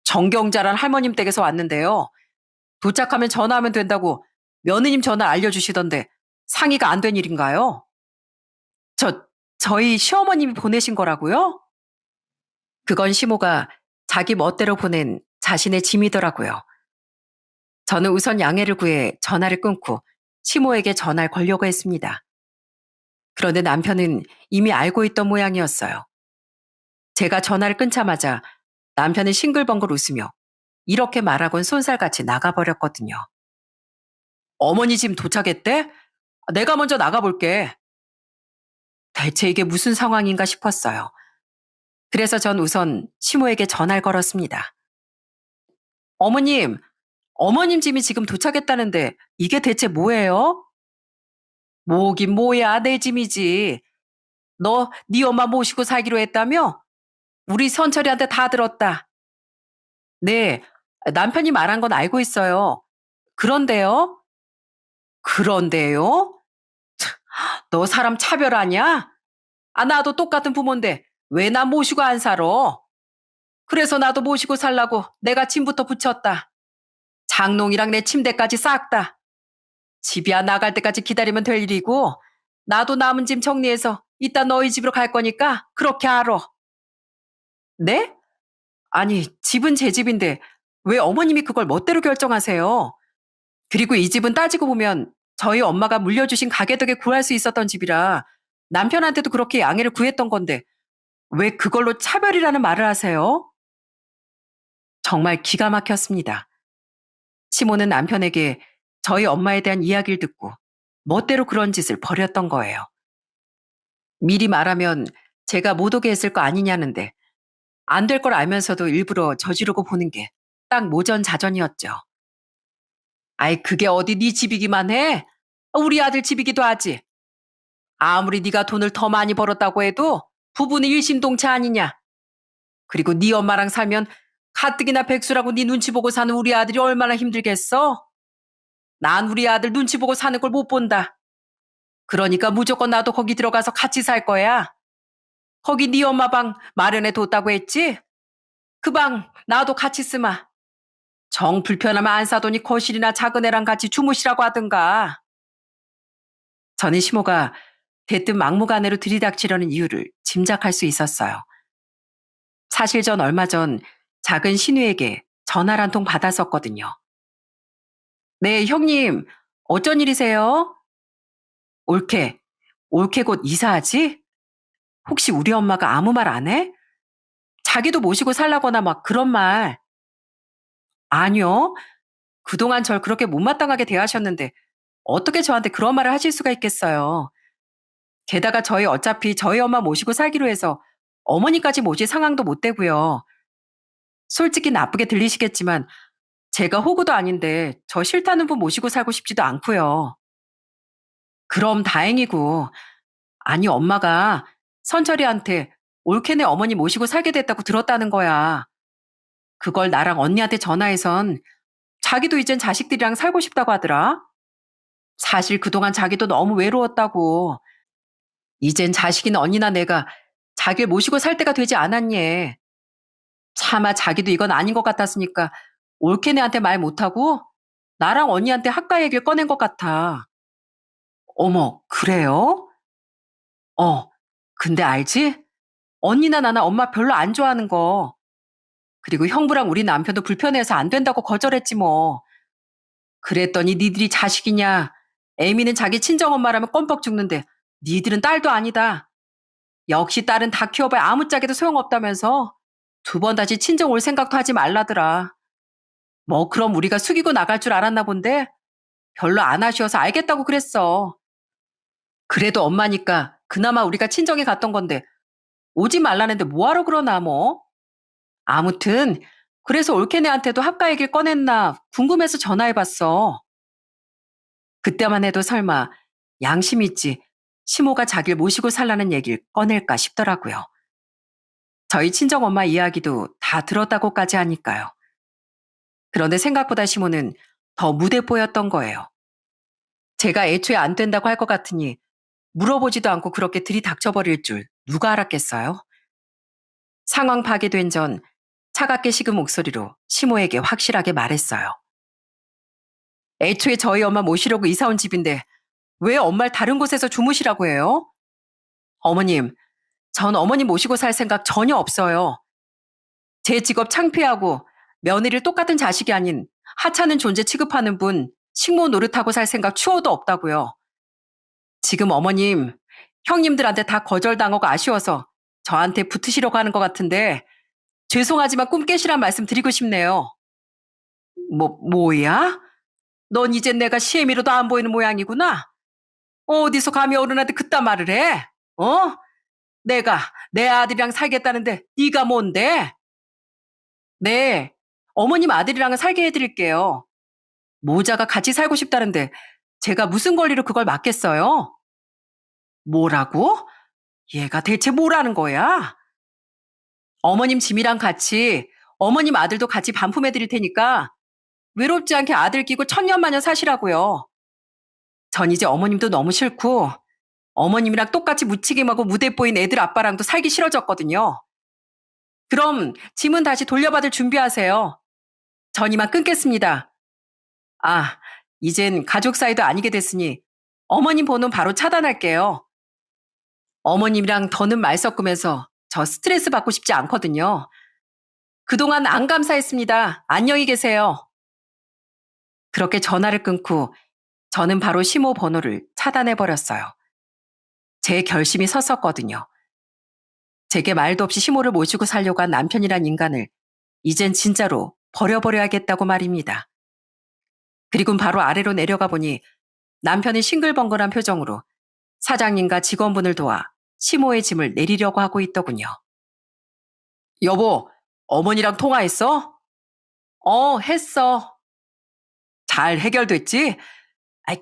정경자란 할머님 댁에서 왔는데요. 도착하면 전화하면 된다고 며느님 전화 알려주시던데 상의가 안 된 일인가요? 저희 시어머님이 보내신 거라고요? 그건 시모가 자기 멋대로 보낸 자신의 짐이더라고요. 저는 우선 양해를 구해 전화를 끊고 시모에게 전화를 걸려고 했습니다. 그런데 남편은 이미 알고 있던 모양이었어요. 제가 전화를 끊자마자 남편은 싱글벙글 웃으며 이렇게 말하곤 쏜살같이 나가버렸거든요. 어머니 짐 도착했대? 내가 먼저 나가볼게. 대체 이게 무슨 상황인가 싶었어요. 그래서 전 우선 시모에게 전화를 걸었습니다. 어머님, 어머님 짐이 지금 도착했다는데 이게 대체 뭐예요? 뭐긴 뭐야, 내 짐이지. 너 네 엄마 모시고 살기로 했다며? 우리 선철이한테 다 들었다. 네, 남편이 말한 건 알고 있어요. 그런데요? 그런데요? 너 사람 차별하냐? 아, 나도 똑같은 부모인데 왜 나 모시고 안 살아? 그래서 나도 모시고 살라고 내가 짐부터 붙였다. 장롱이랑 내 침대까지 싹 다. 집이야 나갈 때까지 기다리면 될 일이고 나도 남은 짐 정리해서 이따 너희 집으로 갈 거니까 그렇게 알아. 네? 아니, 집은 제 집인데 왜 어머님이 그걸 멋대로 결정하세요? 그리고 이 집은 따지고 보면 저희 엄마가 물려주신 가게 덕에 구할 수 있었던 집이라 남편한테도 그렇게 양해를 구했던 건데 왜 그걸로 차별이라는 말을 하세요? 정말 기가 막혔습니다. 시모는 남편에게 저희 엄마에 대한 이야기를 듣고 멋대로 그런 짓을 벌였던 거예요. 미리 말하면 제가 못 오게 했을 거 아니냐는데 안 될 걸 알면서도 일부러 저지르고 보는 게 딱 모전자전이었죠. 아이 그게 어디 네 집이기만 해? 우리 아들 집이기도 하지. 아무리 네가 돈을 더 많이 벌었다고 해도 부부는 일심동체 아니냐. 그리고 네 엄마랑 살면 가뜩이나 백수라고 네 눈치 보고 사는 우리 아들이 얼마나 힘들겠어? 난 우리 아들 눈치 보고 사는 걸 못 본다. 그러니까 무조건 나도 거기 들어가서 같이 살 거야. 거기 네 엄마 방 마련해 뒀다고 했지? 그 방 나도 같이 쓰마. 정 불편하면 안 사더니 거실이나 작은 애랑 같이 주무시라고 하든가. 저는 시모가 대뜸 막무가내로 들이닥치려는 이유를 짐작할 수 있었어요. 사실 전 얼마 전 작은 신우에게 전화를 한 통 받았었거든요. 네, 형님, 어쩐 일이세요? 올케, 올케 곧 이사하지? 혹시 우리 엄마가 아무 말 안 해? 자기도 모시고 살라거나 막 그런 말. 아니요. 그동안 절 그렇게 못마땅하게 대하셨는데 어떻게 저한테 그런 말을 하실 수가 있겠어요. 게다가 저희 어차피 저희 엄마 모시고 살기로 해서 어머니까지 모실 상황도 못 되고요. 솔직히 나쁘게 들리시겠지만 제가 호구도 아닌데 저 싫다는 분 모시고 살고 싶지도 않고요. 그럼 다행이고. 아니 엄마가 선철이한테 올케네 어머니 모시고 살게 됐다고 들었다는 거야. 그걸 나랑 언니한테 전화해선 자기도 이젠 자식들이랑 살고 싶다고 하더라. 사실 그동안 자기도 너무 외로웠다고. 이젠 자식이나 언니나 내가 자기를 모시고 살 때가 되지 않았니. 차마 자기도 이건 아닌 것 같았으니까 올케네한테 말 못하고 나랑 언니한테 학가 얘기를 꺼낸 것 같아. 어머, 그래요? 어, 근데 알지? 언니나 나나 엄마 별로 안 좋아하는 거. 그리고 형부랑 우리 남편도 불편해서 안 된다고 거절했지 뭐. 그랬더니 니들이 자식이냐? 애미는 자기 친정엄마라면 껌뻑 죽는데 니들은 딸도 아니다. 역시 딸은 다 키워봐야 아무짝에도 소용없다면서 두 번 다시 친정 올 생각도 하지 말라더라. 뭐 그럼 우리가 숙이고 나갈 줄 알았나 본데 별로 안 아쉬워서 알겠다고 그랬어. 그래도 엄마니까 그나마 우리가 친정에 갔던 건데 오지 말라는데 뭐하러 그러나 뭐. 아무튼 그래서 올케네한테도 학가 얘기를 꺼냈나 궁금해서 전화해봤어. 그때만 해도 설마 양심 있지 시모가 자기를 모시고 살라는 얘기를 꺼낼까 싶더라고요. 저희 친정엄마 이야기도 다 들었다고까지 하니까요. 그런데 생각보다 시모는 더 무대뽀였던 거예요. 제가 애초에 안 된다고 할 것 같으니 물어보지도 않고 그렇게 들이닥쳐버릴 줄 누가 알았겠어요? 상황 파괴된 전 차갑게 식은 목소리로 시모에게 확실하게 말했어요. 애초에 저희 엄마 모시려고 이사 온 집인데 왜 엄마를 다른 곳에서 주무시라고 해요? 어머님, 전 어머님 모시고 살 생각 전혀 없어요. 제 직업 창피하고 며느리를 똑같은 자식이 아닌 하찮은 존재 취급하는 분 식모 노릇하고 살 생각 추워도 없다고요. 지금 어머님, 형님들한테 다 거절당하고 아쉬워서 저한테 붙으시려고 하는 것 같은데 죄송하지만 꿈 깨시란 말씀 드리고 싶네요. 뭐야? 넌 이젠 내가 시애미로도 안 보이는 모양이구나? 어디서 감히 어른한테 그딴 말을 해? 어? 내가 내 아들이랑 살겠다는데 네가 뭔데? 네, 어머님 아들이랑은 살게 해드릴게요. 모자가 같이 살고 싶다는데 제가 무슨 권리로 그걸 막겠어요? 뭐라고? 얘가 대체 뭐라는 거야? 어머님 짐이랑 같이 어머님 아들도 같이 반품해 드릴 테니까 외롭지 않게 아들 끼고 천년만년 사시라고요. 전 이제 어머님도 너무 싫고 어머님이랑 똑같이 무책임하고 무대 보인 애들 아빠랑도 살기 싫어졌거든요. 그럼 짐은 다시 돌려받을 준비하세요. 전 이만 끊겠습니다. 아, 이젠 가족 사이도 아니게 됐으니 어머님 번호는 바로 차단할게요. 어머님이랑 더는 말 섞으면서 저 스트레스 받고 싶지 않거든요. 그동안 안 감사했습니다. 안녕히 계세요. 그렇게 전화를 끊고 저는 바로 시모 번호를 차단해버렸어요. 제 결심이 섰었거든요. 제게 말도 없이 시모를 모시고 살려고 한 남편이란 인간을 이젠 진짜로 버려버려야겠다고 말입니다. 그리고 바로 아래로 내려가 보니 남편이 싱글벙글한 표정으로 사장님과 직원분을 도와 시모의 짐을 내리려고 하고 있더군요. 여보, 어머니랑 통화했어? 했어. 잘 해결됐지?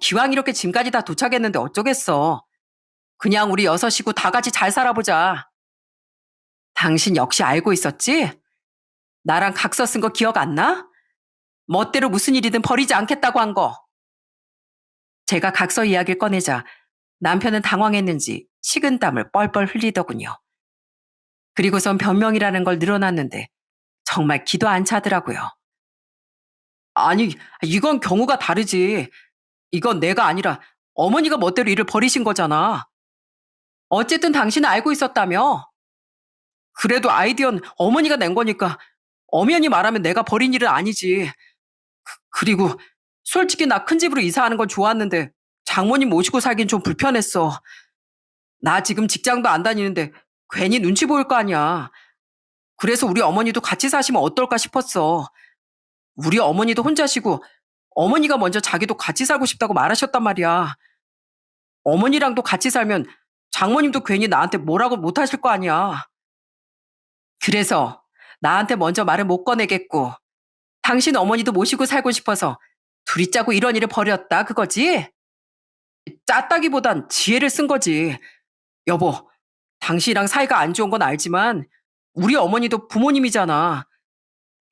기왕 이렇게 짐까지 다 도착했는데 어쩌겠어. 그냥 우리 여섯 식구 다 같이 잘 살아보자. 당신 역시 알고 있었지? 나랑 각서 쓴 거 기억 안 나? 멋대로 무슨 일이든 버리지 않겠다고 한 거. 제가 각서 이야기를 꺼내자 남편은 당황했는지 식은땀을 뻘뻘 흘리더군요. 그리고선 변명이라는 걸 늘어놨는데 정말 기도 안 차더라고요. 아니, 이건 경우가 다르지. 이건 내가 아니라 어머니가 멋대로 일을 버리신 거잖아. 어쨌든 당신은 알고 있었다며. 그래도 아이디어는 어머니가 낸 거니까 엄연히 말하면 내가 버린 일은 아니지. 그리고 솔직히 나 큰 집으로 이사하는 건 좋았는데 장모님 모시고 살긴 좀 불편했어. 나 지금 직장도 안 다니는데 괜히 눈치 보일 거 아니야. 그래서 우리 어머니도 같이 사시면 어떨까 싶었어. 우리 어머니도 혼자시고 어머니가 먼저 자기도 같이 살고 싶다고 말하셨단 말이야. 어머니랑도 같이 살면 장모님도 괜히 나한테 뭐라고 못하실 거 아니야. 그래서 나한테 먼저 말을 못 꺼내겠고 당신 어머니도 모시고 살고 싶어서 둘이 짜고 이런 일을 벌였다 그거지? 짰다기보단 지혜를 쓴 거지. 여보, 당신이랑 사이가 안 좋은 건 알지만 우리 어머니도 부모님이잖아.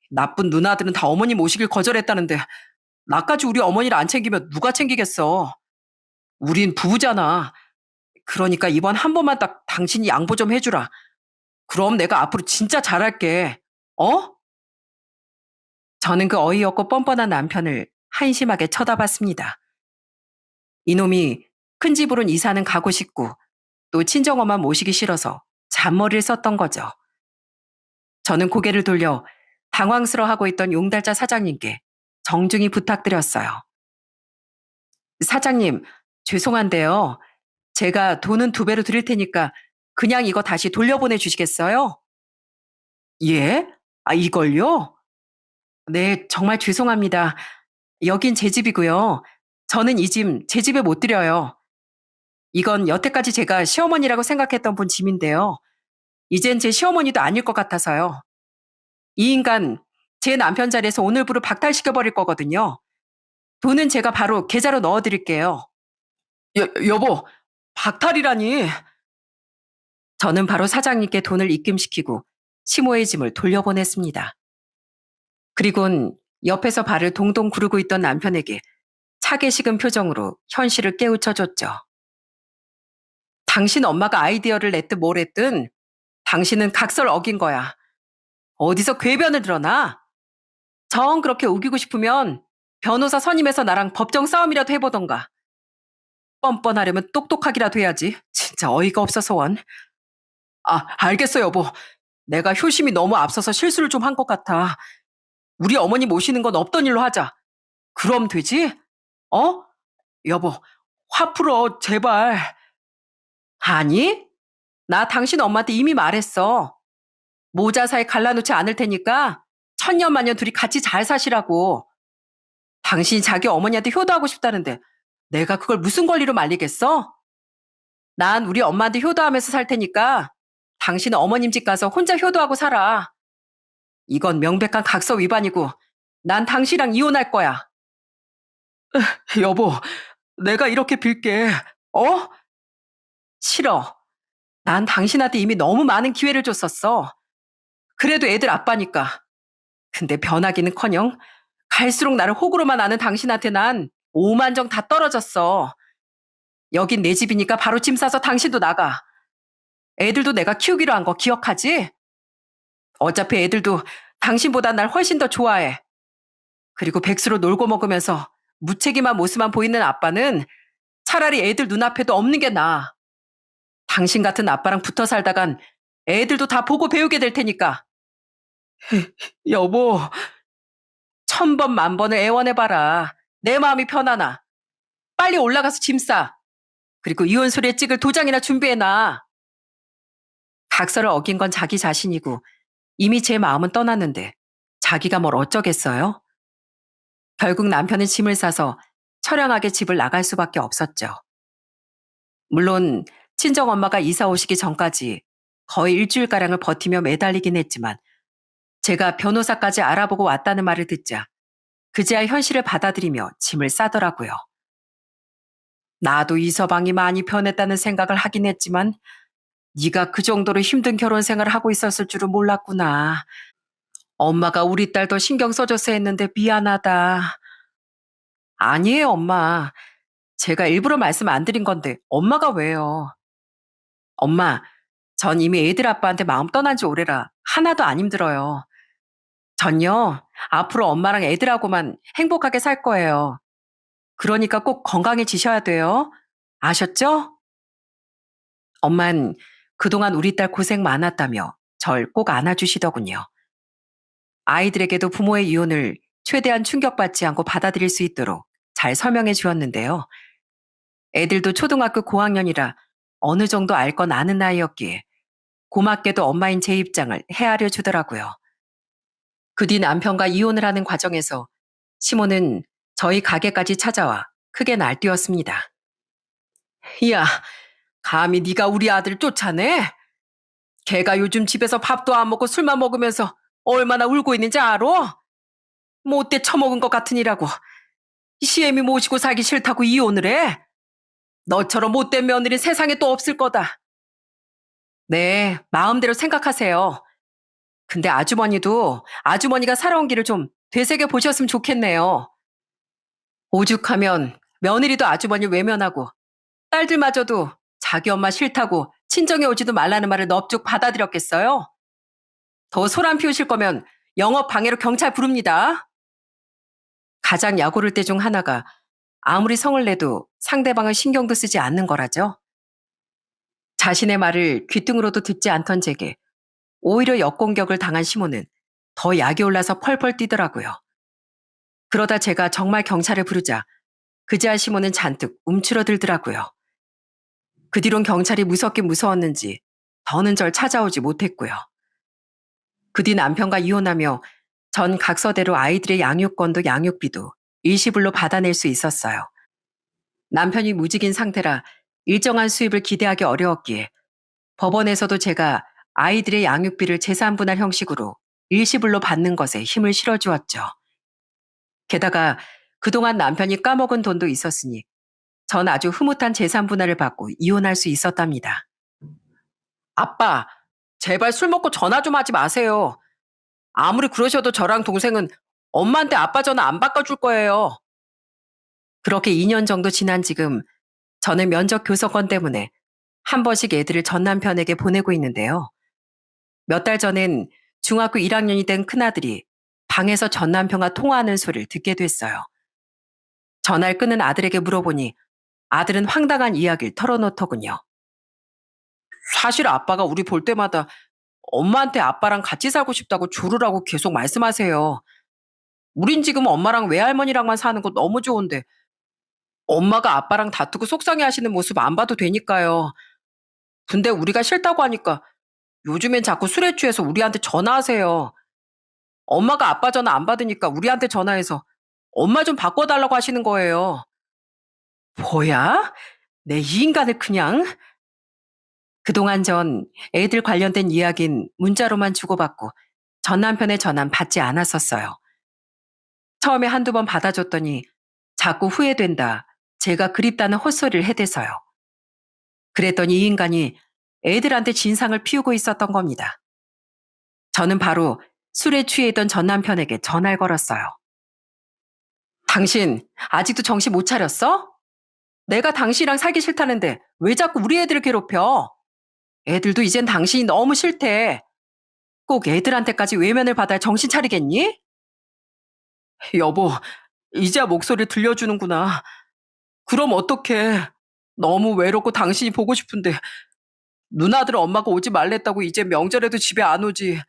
나쁜 누나들은 다 어머니 모시길 거절했다는데 나까지 우리 어머니를 안 챙기면 누가 챙기겠어. 우린 부부잖아. 그러니까 이번 한 번만 딱 당신이 양보 좀 해주라. 그럼 내가 앞으로 진짜 잘할게. 어? 저는 그 어이없고 뻔뻔한 남편을 한심하게 쳐다봤습니다. 이놈이 큰 집으론 이사는 가고 싶고 또 친정엄마 모시기 싫어서 잔머리를 썼던 거죠. 저는 고개를 돌려 당황스러워하고 있던 용달자 사장님께 정중히 부탁드렸어요. 사장님, 죄송한데요. 제가 돈은 2배로 드릴 테니까 그냥 이거 다시 돌려보내 주시겠어요? 예? 이걸요? 네, 정말 죄송합니다. 여긴 제 집이고요. 저는 이 짐 제 집에 못 드려요. 이건 여태까지 제가 시어머니라고 생각했던 분 짐인데요. 이젠 제 시어머니도 아닐 것 같아서요. 이 인간 제 남편 자리에서 오늘부로 박탈시켜버릴 거거든요. 돈은 제가 바로 계좌로 넣어드릴게요. 여보, 박탈이라니. 저는 바로 사장님께 돈을 입금시키고 시모의 짐을 돌려보냈습니다. 그리곤 옆에서 발을 동동 구르고 있던 남편에게 차게 식은 표정으로 현실을 깨우쳐줬죠. 당신 엄마가 아이디어를 냈든 뭘 했든 당신은 각서를 어긴 거야. 어디서 궤변을 드러나? 정 그렇게 우기고 싶으면 변호사 선임해서 나랑 법정 싸움이라도 해보던가. 뻔뻔하려면 똑똑하기라도 해야지. 진짜 어이가 없어서 원. 알겠어 여보. 내가 효심이 너무 앞서서 실수를 좀 한 것 같아. 우리 어머니 모시는 건 없던 일로 하자. 그럼 되지? 어? 여보, 화 풀어 제발. 아니? 나 당신 엄마한테 이미 말했어. 모자 사이 갈라놓지 않을 테니까 천년만년 둘이 같이 잘 사시라고. 당신이 자기 어머니한테 효도하고 싶다는데 내가 그걸 무슨 권리로 말리겠어? 난 우리 엄마한테 효도하면서 살 테니까 당신은 어머님 집 가서 혼자 효도하고 살아. 이건 명백한 각서 위반이고 난 당신이랑 이혼할 거야. 여보, 내가 이렇게 빌게. 어? 싫어. 난 당신한테 이미 너무 많은 기회를 줬었어. 그래도 애들 아빠니까. 근데 변하기는커녕 갈수록 나를 호구로만 아는 당신한테 난 오만정 다 떨어졌어. 여긴 내 집이니까 바로 짐 싸서 당신도 나가. 애들도 내가 키우기로 한 거 기억하지? 어차피 애들도 당신보다 날 훨씬 더 좋아해. 그리고 백수로 놀고 먹으면서 무책임한 모습만 보이는 아빠는 차라리 애들 눈앞에도 없는 게 나아. 당신 같은 아빠랑 붙어 살다간 애들도 다 보고 배우게 될 테니까. 여보, 1000번, 1000번을 애원해봐라. 내 마음이 편하나. 빨리 올라가서 짐 싸. 그리고 이혼서류에 찍을 도장이나 준비해놔. 각서를 어긴 건 자기 자신이고 이미 제 마음은 떠났는데 자기가 뭘 어쩌겠어요? 결국 남편은 짐을 싸서 처량하게 집을 나갈 수밖에 없었죠. 물론 친정엄마가 이사 오시기 전까지 거의 일주일가량을 버티며 매달리긴 했지만 제가 변호사까지 알아보고 왔다는 말을 듣자 그제야 현실을 받아들이며 짐을 싸더라고요. 나도 이서방이 많이 변했다는 생각을 하긴 했지만 네가 그 정도로 힘든 결혼 생활을 하고 있었을 줄은 몰랐구나. 엄마가 우리 딸 더 신경 써줘서 했는데 미안하다. 아니에요, 엄마. 제가 일부러 말씀 안 드린 건데 엄마가 왜요? 엄마, 전 이미 애들 아빠한테 마음 떠난 지 오래라 하나도 안 힘들어요. 전요, 앞으로 엄마랑 애들하고만 행복하게 살 거예요. 그러니까 꼭 건강해지셔야 돼요. 아셨죠? 엄만 그동안 우리 딸 고생 많았다며 절 꼭 안아주시더군요. 아이들에게도 부모의 이혼을 최대한 충격받지 않고 받아들일 수 있도록 잘 설명해 주었는데요. 애들도 초등학교 고학년이라 어느 정도 알 건 아는 나이였기에 고맙게도 엄마인 제 입장을 헤아려 주더라고요. 그 뒤 남편과 이혼을 하는 과정에서 시모는 저희 가게까지 찾아와 크게 날뛰었습니다. 야, 감히 네가 우리 아들 쫓아내? 걔가 요즘 집에서 밥도 안 먹고 술만 먹으면서 얼마나 울고 있는지 알아? 못돼 처먹은 것 같으니라고. 시애미 모시고 살기 싫다고 이혼을 해? 너처럼 못된 며느리 세상에 또 없을 거다. 네, 마음대로 생각하세요. 근데 아주머니도 아주머니가 살아온 길을 좀 되새겨 보셨으면 좋겠네요. 오죽하면 며느리도 아주머니 외면하고 딸들마저도 자기 엄마 싫다고 친정에 오지도 말라는 말을 넙죽 받아들였겠어요? 더 소란 피우실 거면 영업 방해로 경찰 부릅니다. 가장 약오를 때 중 하나가 아무리 성을 내도 상대방을 신경도 쓰지 않는 거라죠. 자신의 말을 귀등으로도 듣지 않던 제게 오히려 역공격을 당한 시모는 더 약이 올라서 펄펄 뛰더라고요. 그러다 제가 정말 경찰을 부르자 그제야 시모는 잔뜩 움츠러들더라고요. 그 뒤론 경찰이 무섭긴 무서웠는지 더는 절 찾아오지 못했고요. 그 뒤 남편과 이혼하며 전 각서대로 아이들의 양육권도 양육비도 일시불로 받아낼 수 있었어요. 남편이 무직인 상태라 일정한 수입을 기대하기 어려웠기에 법원에서도 제가 아이들의 양육비를 재산분할 형식으로 일시불로 받는 것에 힘을 실어주었죠. 게다가 그동안 남편이 까먹은 돈도 있었으니 전 아주 흐뭇한 재산분할을 받고 이혼할 수 있었답니다. 아빠, 제발 술 먹고 전화 좀 하지 마세요. 아무리 그러셔도 저랑 동생은 엄마한테 아빠 전화 안 바꿔줄 거예요. 그렇게 2년 정도 지난 지금 저는 면접 교섭권 때문에 한 번씩 애들을 전 남편에게 보내고 있는데요. 몇 달 전엔 중학교 1학년이 된 큰아들이 방에서 전 남편과 통화하는 소리를 듣게 됐어요. 전화를 끊은 아들에게 물어보니 아들은 황당한 이야기를 털어놓더군요. 사실 아빠가 우리 볼 때마다 엄마한테 아빠랑 같이 살고 싶다고 조르라고 계속 말씀하세요. 우린 지금 엄마랑 외할머니랑만 사는 거 너무 좋은데 엄마가 아빠랑 다투고 속상해 하시는 모습 안 봐도 되니까요. 근데 우리가 싫다고 하니까 요즘엔 자꾸 술에 취해서 우리한테 전화하세요. 엄마가 아빠 전화 안 받으니까 우리한테 전화해서 엄마 좀 바꿔달라고 하시는 거예요. 뭐야? 내 이 인간을 그냥? 그동안 전 애들 관련된 이야기는 문자로만 주고받고 전 남편의 전화는 받지 않았었어요. 처음에 한두 번 받아줬더니 자꾸 후회된다. 제가 그립다는 헛소리를 해대서요. 그랬더니 이 인간이 애들한테 진상을 피우고 있었던 겁니다. 저는 바로 술에 취해 있던 전 남편에게 전화를 걸었어요. 당신 아직도 정신 못 차렸어? 내가 당신이랑 살기 싫다는데 왜 자꾸 우리 애들을 괴롭혀? 애들도 이젠 당신이 너무 싫대. 꼭 애들한테까지 외면을 받아야 정신 차리겠니? 여보, 이제야 목소리 들려주는구나. 그럼 어떡해. 너무 외롭고 당신이 보고 싶은데 누나들 엄마가 오지 말랬다고 이제 명절에도 집에 안 오지.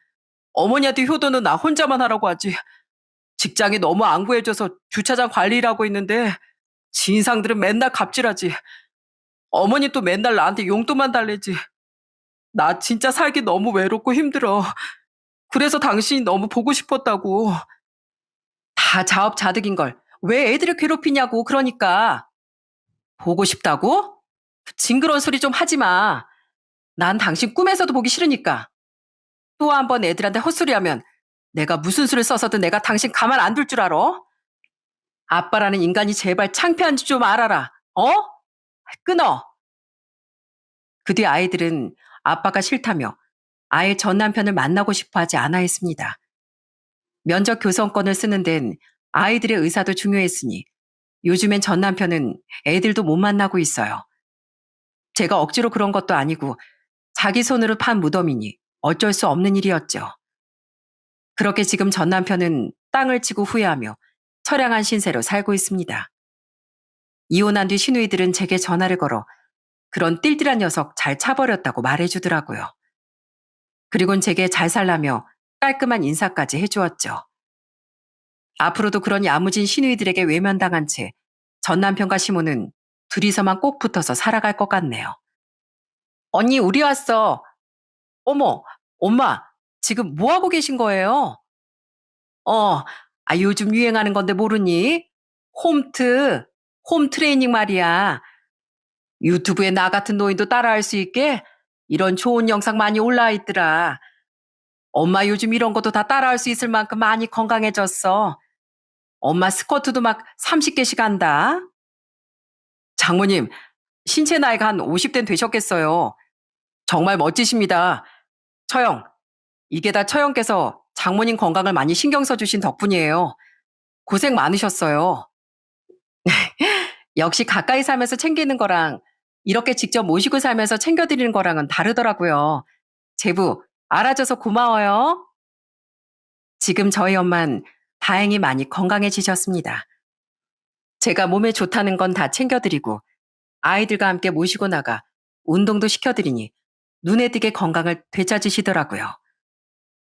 어머니한테 효도는 나 혼자만 하라고 하지. 직장이 너무 안구해져서 주차장 관리를 하고 있는데 진상들은 맨날 갑질하지. 어머니 또 맨날 나한테 용돈만 달래지. 나 진짜 살기 너무 외롭고 힘들어. 그래서 당신이 너무 보고 싶었다고. 다 자업자득인 걸. 왜 애들을 괴롭히냐고 그러니까. 보고 싶다고? 그 징그러운 소리 좀 하지 마. 난 당신 꿈에서도 보기 싫으니까. 또 한 번 애들한테 헛소리하면 내가 무슨 수를 써서든 내가 당신 가만 안 둘 줄 알아? 아빠라는 인간이 제발 창피한지 좀 알아라. 어? 끊어. 그 뒤 아이들은 아빠가 싫다며 아예 전 남편을 만나고 싶어 하지 않아 했습니다. 면접 교섭권을 쓰는 데는 아이들의 의사도 중요했으니 요즘엔 전 남편은 애들도 못 만나고 있어요. 제가 억지로 그런 것도 아니고 자기 손으로 판 무덤이니 어쩔 수 없는 일이었죠. 그렇게 지금 전 남편은 땅을 치고 후회하며 처량한 신세로 살고 있습니다. 이혼한 뒤 시누이들은 제게 전화를 걸어 그런 띨띨한 녀석 잘 차버렸다고 말해주더라고요. 그리곤 제게 잘 살라며 깔끔한 인사까지 해주었죠. 앞으로도 그런 야무진 시누이들에게 외면당한 채 전 남편과 시모는 둘이서만 꼭 붙어서 살아갈 것 같네요. 언니, 우리 왔어. 어머, 엄마, 지금 뭐 하고 계신 거예요? 어, 요즘 유행하는 건데 모르니? 홈트, 홈 트레이닝 말이야. 유튜브에 나 같은 노인도 따라할 수 있게 이런 좋은 영상 많이 올라와 있더라. 엄마 요즘 이런 것도 다 따라할 수 있을 만큼 많이 건강해졌어. 엄마 스쿼트도 막 30개씩 한다. 장모님, 신체 나이가 한 50대는 되셨겠어요. 정말 멋지십니다. 처형, 이게 다 처형께서 장모님 건강을 많이 신경 써주신 덕분이에요. 고생 많으셨어요. 역시 가까이 살면서 챙기는 거랑 이렇게 직접 모시고 살면서 챙겨드리는 거랑은 다르더라고요. 제부, 알아줘서 고마워요. 지금 저희 엄만 다행히 많이 건강해지셨습니다. 제가 몸에 좋다는 건 다 챙겨드리고 아이들과 함께 모시고 나가 운동도 시켜드리니 눈에 띄게 건강을 되찾으시더라고요.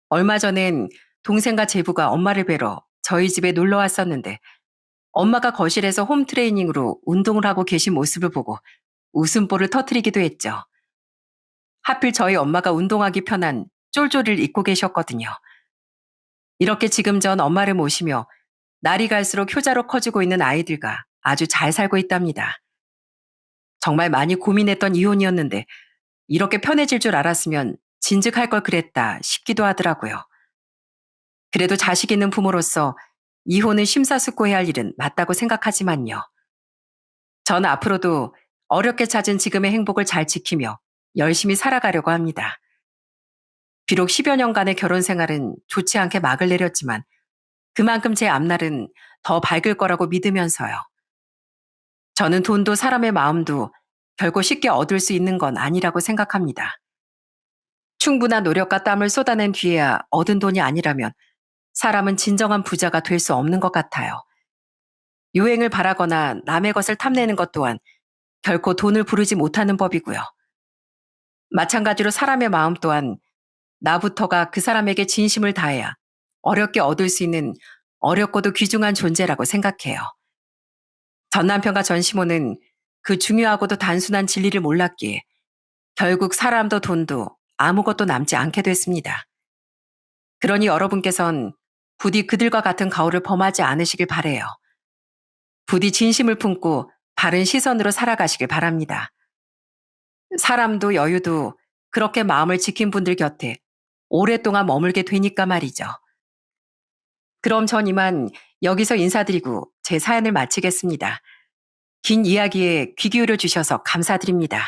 얼마 전엔 동생과 제부가 엄마를 뵈러 저희 집에 놀러 왔었는데 엄마가 거실에서 홈트레이닝으로 운동을 하고 계신 모습을 보고 웃음보를 터뜨리기도 했죠. 하필 저희 엄마가 운동하기 편한 쫄쫄이를 입고 계셨거든요. 이렇게 지금 전 엄마를 모시며 날이 갈수록 효자로 커지고 있는 아이들과 아주 잘 살고 있답니다. 정말 많이 고민했던 이혼이었는데 이렇게 편해질 줄 알았으면 진즉할 걸 그랬다 싶기도 하더라고요. 그래도 자식 있는 부모로서 이혼은 심사숙고해야 할 일은 맞다고 생각하지만요. 전 앞으로도 어렵게 찾은 지금의 행복을 잘 지키며 열심히 살아가려고 합니다. 비록 10여 년간의 결혼 생활은 좋지 않게 막을 내렸지만 그만큼 제 앞날은 더 밝을 거라고 믿으면서요. 저는 돈도 사람의 마음도 결코 쉽게 얻을 수 있는 건 아니라고 생각합니다. 충분한 노력과 땀을 쏟아낸 뒤에야 얻은 돈이 아니라면 사람은 진정한 부자가 될 수 없는 것 같아요. 유행을 바라거나 남의 것을 탐내는 것 또한 결코 돈을 부르지 못하는 법이고요. 마찬가지로 사람의 마음 또한 나부터가 그 사람에게 진심을 다해야 어렵게 얻을 수 있는 어렵고도 귀중한 존재라고 생각해요. 전 남편과 전 시모는 그 중요하고도 단순한 진리를 몰랐기에 결국 사람도 돈도 아무것도 남지 않게 됐습니다. 그러니 여러분께선 부디 그들과 같은 가오를 범하지 않으시길 바래요. 부디 진심을 품고 바른 시선으로 살아가시길 바랍니다. 사람도 여유도 그렇게 마음을 지킨 분들 곁에 오랫동안 머물게 되니까 말이죠. 그럼 전 이만 여기서 인사드리고 제 사연을 마치겠습니다. 긴 이야기에 귀 기울여 주셔서 감사드립니다.